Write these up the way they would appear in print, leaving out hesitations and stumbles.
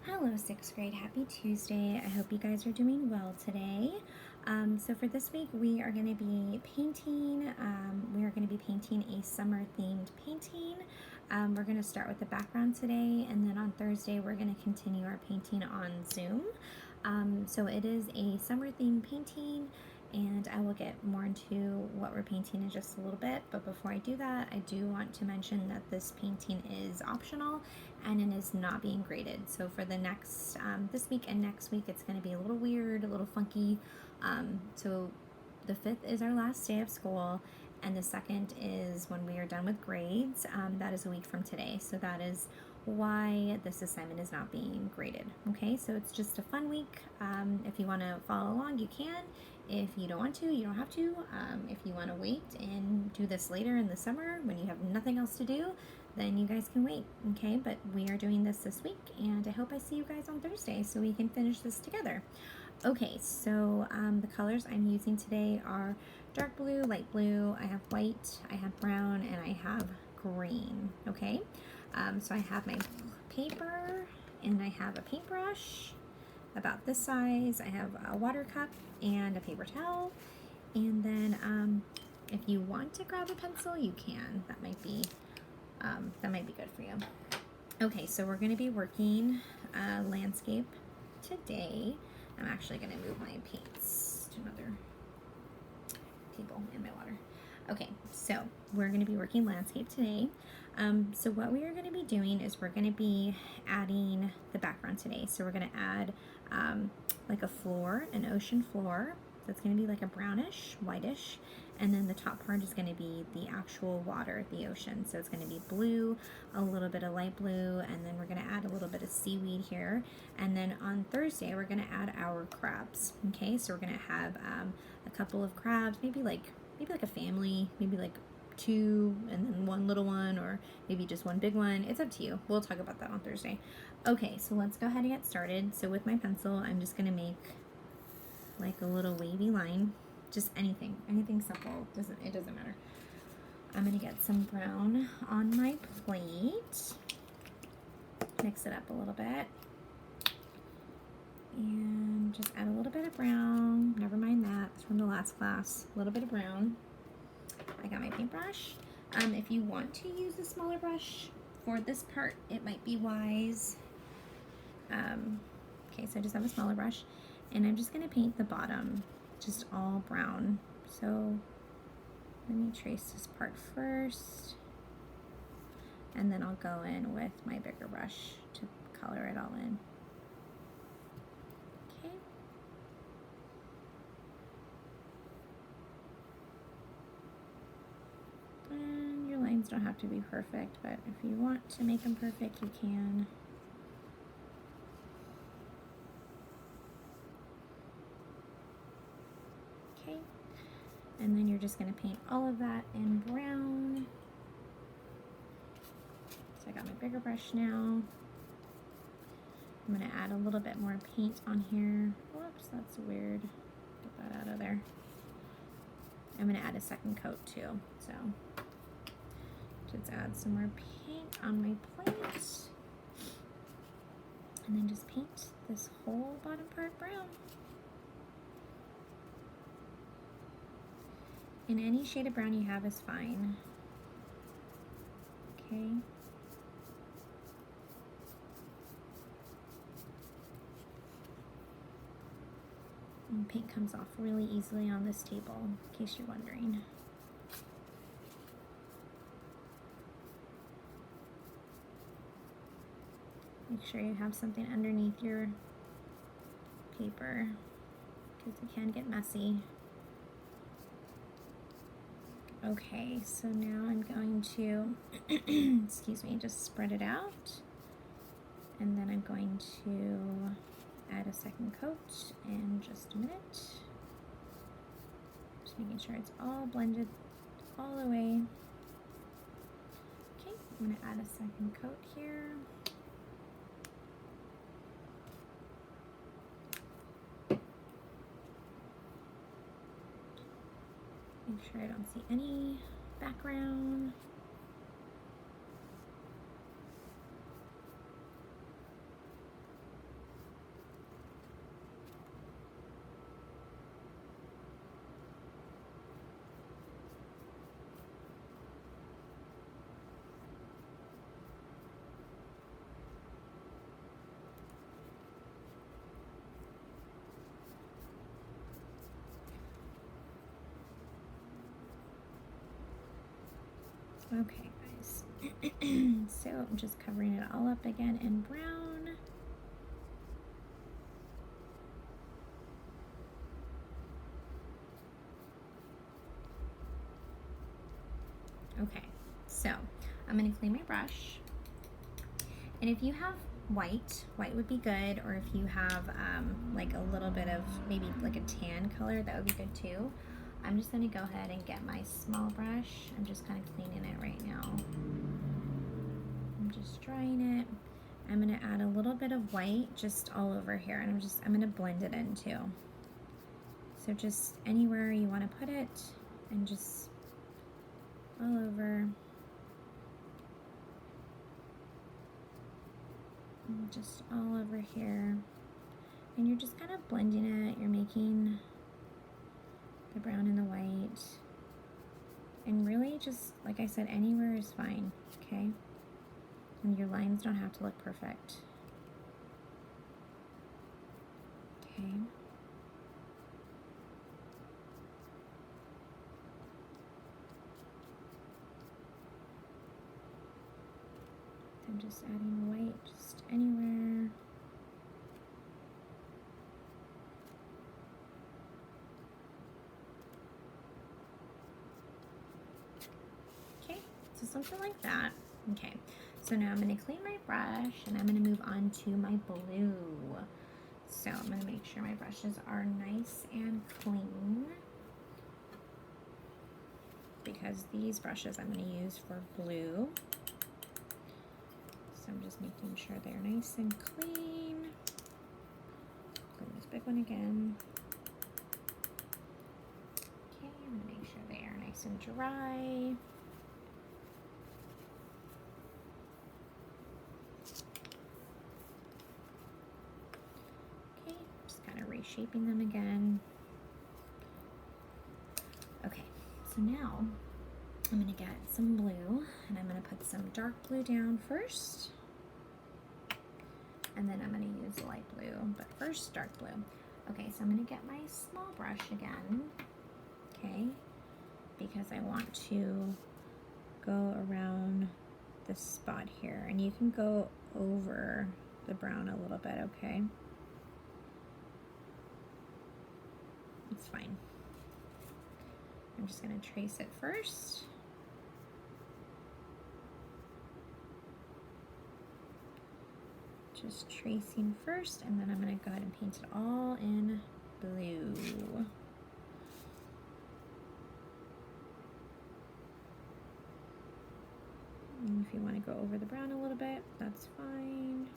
Hello, sixth grade. Happy Tuesday. I hope you guys are doing well today. So for this week, we are going to be painting. We are going to be painting a summer-themed painting. We're going to start with the background today, and then on Thursday, we're going to continue our painting on Zoom. So it is a summer-themed painting, and I will get more into what we're painting in just a little bit. But before I do that, I do want to mention that this painting is optional and it is not being graded. So for the next, this week and next week, it's going to be a little weird, a little funky. So the 5th is our last day of school, and the 2nd is when we are done with grades. That is a week from today. So that is why this assignment is not being graded. Okay, so it's just a fun week. If you want to follow along, you can. If you don't want to, you don't have to. If you want to wait and do this later in the summer when you have nothing else to do, then you guys can wait. Okay, but we are doing this week, and I hope I see you guys on Thursday so we can finish this together. Okay, so the colors I'm using today are dark blue, light blue, I have white, I have brown, and I have green. Okay, so I have my paper and I have a paintbrush about this size. I have a water cup and a paper towel, and then if you want to grab a pencil, you can. That might be good for you. Okay, so we're going to be working landscape today. I'm actually going to move my paints to another table and my water. Okay, so we're going to be working landscape today. So what we are going to be doing is we're going to be adding the background today. So we're going to add like a floor, an ocean floor. That's going to be like a brownish, whitish, and then the top part is going to be the actual water, the ocean. So it's going to be blue, a little bit of light blue, and then we're going to add a little bit of seaweed here. And then on Thursday, we're going to add our crabs. Okay, so we're going to have a couple of crabs, maybe like a family, maybe like 2 and then 1 little one, or maybe just 1 big one. It's up to you. We'll talk about that on Thursday. Okay, so let's go ahead and get started. So with my pencil, I'm just going to make like a little wavy line, just anything simple, it doesn't matter. I'm gonna get some brown on my plate, mix it up a little bit, and just add a little bit of brown. Never mind that, it's from the last class. A little bit of brown. I got my paintbrush. If you want to use a smaller brush for this part, it might be wise. Okay, so I just have a smaller brush, and I'm just going to paint the bottom just all brown. So let me trace this part first, and then I'll go in with my bigger brush to color it all in. Okay. And your lines don't have to be perfect, but if you want to make them perfect, you can. And then you're just going to paint all of that in brown. So I got my bigger brush now. I'm going to add a little bit more paint on here. Whoops, that's weird. Get that out of there. I'm going to add a second coat too. So just add some more paint on my plate. And then just paint this whole bottom part brown. And any shade of brown you have is fine. Okay. And paint comes off really easily on this table, in case you're wondering. Make sure you have something underneath your paper, because it can get messy. Okay, so now I'm going to, excuse me, just spread it out. And then I'm going to add a second coat in just a minute. Just making sure it's all blended all the way. Okay, I'm going to add a second coat here. Make sure I don't see any background. Okay, guys. So I'm just covering it all up again in brown. Okay, so I'm going to clean my brush. And if you have white would be good, or if you have like a little bit of maybe like a tan color, that would be good too. I'm just going to go ahead and get my small brush. I'm just kind of cleaning it right now. I'm just drying it. I'm going to add a little bit of white just all over here, and I'm going to blend it in too. So just anywhere you want to put it, and just all over. And just all over here. And you're just kind of blending it. You're making the brown and the white. And really just, like I said, anywhere is fine, okay? And your lines don't have to look perfect. Okay. I'm just adding white just anywhere. Okay, so something like that. Okay, so now I'm going to clean my brush and I'm going to move on to my blue. So I'm going to make sure my brushes are nice and clean, because these brushes I'm going to use for blue. So I'm just making sure they're nice and clean. Clean this big one again. Okay, I'm going to make sure they are nice and dry. Okay, just kind of reshaping them again. Okay, so now I'm going to get some blue, and I'm going to put some dark blue down first, and then I'm going to use light blue, but first dark blue. Okay, so I'm going to get my small brush again, okay, because I want to go around this spot here, and you can go over the brown a little bit, okay? It's fine. I'm just going to trace it first. Just tracing first, and then I'm going to go ahead and paint it all in blue. And if you want to go over the brown a little bit, that's fine.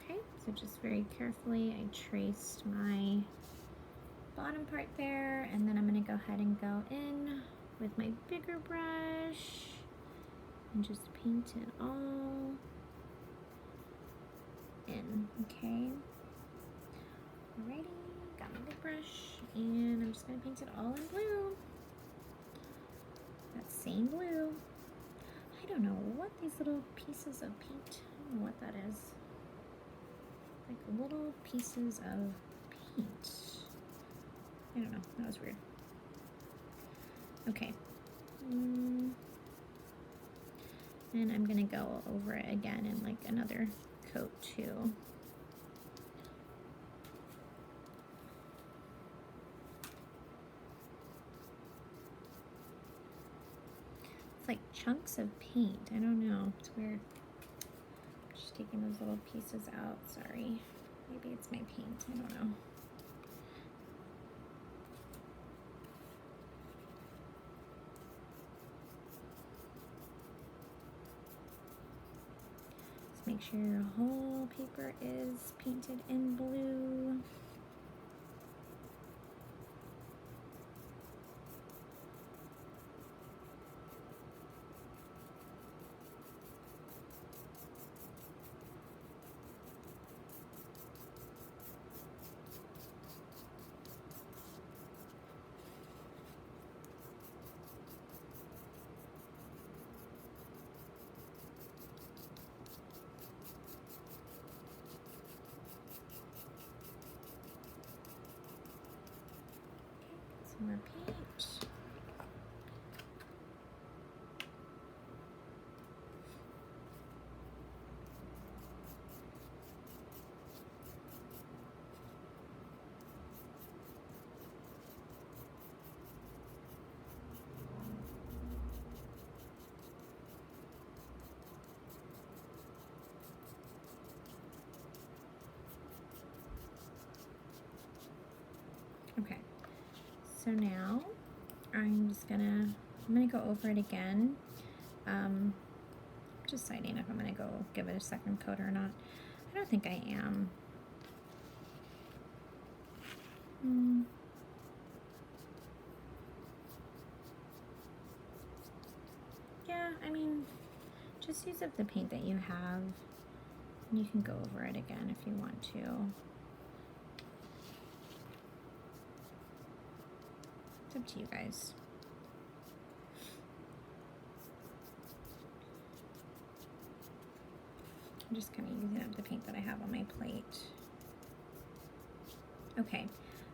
Okay, so just very carefully I traced my bottom part there, and then I'm going to go ahead and go in with my bigger brush and just paint it all in, okay? Alrighty, got my big brush, and I'm just going to paint it all in blue. That same blue. I don't know what these little pieces of paint, I don't know what that is. Like little pieces of paint. I don't know, that was weird. Okay. And I'm gonna go over it again in like another coat too. It's like chunks of paint. I don't know. It's weird. Just taking those little pieces out. Sorry. Maybe it's my paint. I don't know. Just make sure your whole paper is painted in blue. More paint. Okay, so now I'm gonna go over it again. Deciding if I'm gonna go give it a second coat or not. I don't think I am. Yeah, I mean, just use up the paint that you have. You can go over it again if you want to. It's up to you guys. I'm just kind of using up the paint that I have on my plate. Okay,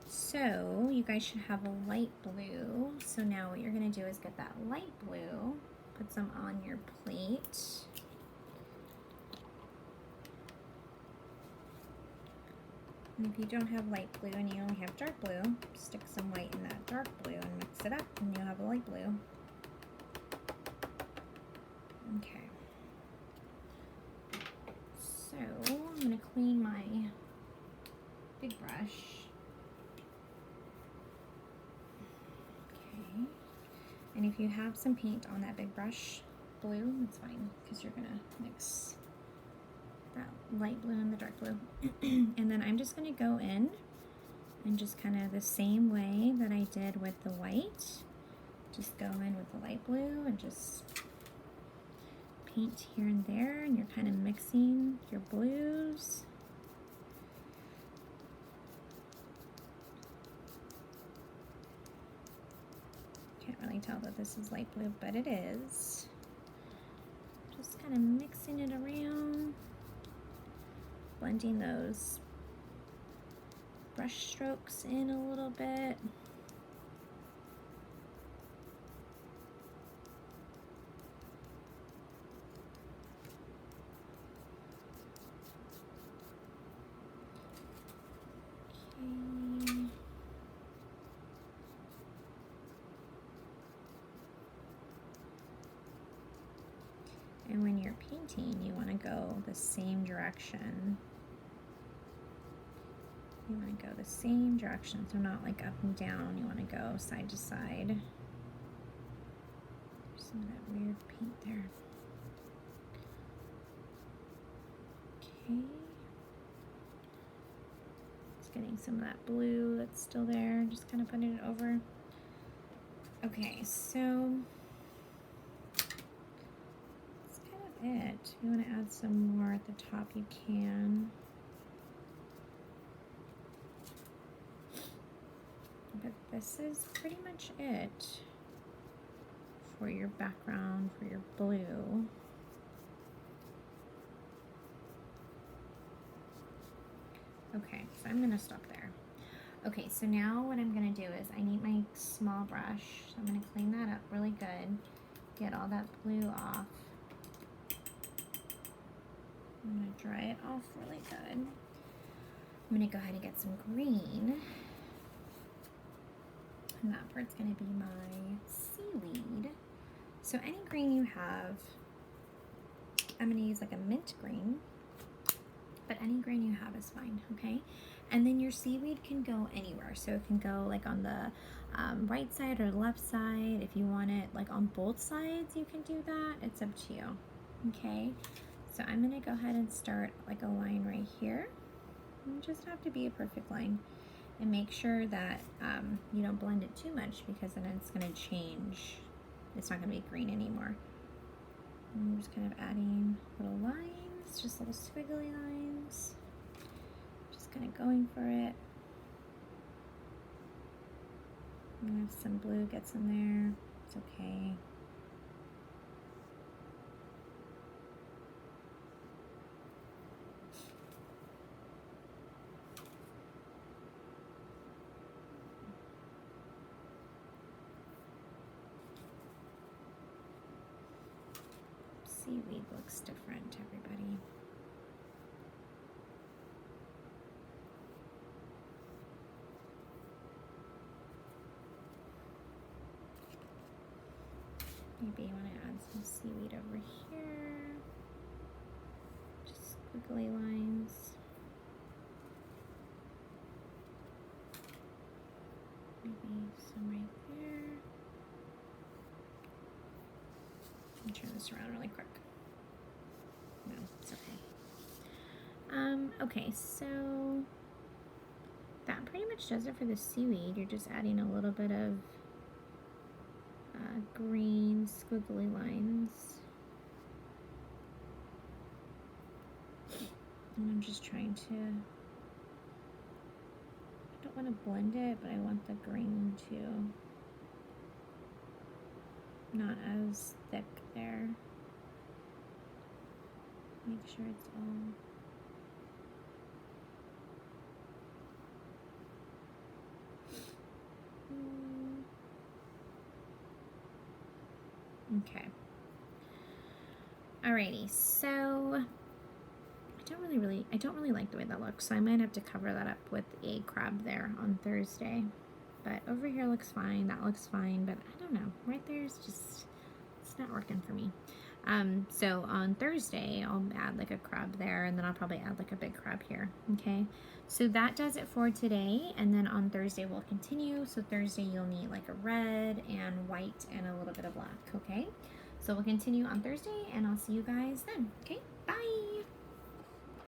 so you guys should have a light blue. So now what you're gonna do is get that light blue, put some on your plate. And if you don't have light blue and you only have dark blue, stick some white in that dark blue and mix it up and you'll have a light blue. Okay. So I'm gonna clean my big brush. Okay. And if you have some paint on that big brush, blue, that's fine because you're gonna mix that light blue and the dark blue. And then I'm just gonna go in and just kind of the same way that I did with the white, just go in with the light blue and just paint here and there, and you're kind of mixing your blues. Can't really tell that this is light blue, but it is. Just kind of mixing it around, blending those brush strokes in a little bit. Okay. And when you're painting, you want to go the same direction. You want to go the same direction, so not like up and down. You want to go side to side. There's some of that weird paint there. Okay. Just getting some of that blue that's still there, just kind of putting it over. Okay, so that's kind of it. If you want to add some more at the top, you can. But this is pretty much it for your background, for your blue. Okay, so I'm gonna stop there. Okay, so now what I'm gonna do is I need my small brush. So I'm gonna clean that up really good, get all that blue off. I'm gonna dry it off really good. I'm gonna go ahead and get some green. And that part's gonna be my seaweed. So any green you have, I'm gonna use like a mint green, but any green you have is fine, okay? And then your seaweed can go anywhere. So it can go like on the right side or left side. If you want it like on both sides, you can do that. It's up to you, okay? So I'm gonna go ahead and start like a line right here. You just have to be a perfect line. And make sure that you don't blend it too much because then it's going to change. It's not going to be green anymore. And I'm just kind of adding little lines, just little squiggly lines. Just kind of going for it. And if some blue gets in there, it's okay. seaweed looks different, everybody. Maybe you want to add some seaweed over here. Just squiggly lines. Maybe some right there. I'll turn this around really quick. No, it's okay. Okay, so that pretty much does it for the seaweed. You're just adding a little bit of green squiggly lines. And I'm just trying to, I don't want to blend it, but I want the green to not as thick there. Make sure it's all okay. Alrighty, so I don't really like the way that looks, so I might have to cover that up with a crab there on Thursday. But over here looks fine, that looks fine, but I don't know. Right there is just, it's not working for me. So on Thursday, I'll add like a crab there, and then I'll probably add like a big crab here, okay? So that does it for today, and then on Thursday we'll continue. So Thursday you'll need like a red and white and a little bit of black, okay? So we'll continue on Thursday, and I'll see you guys then, okay?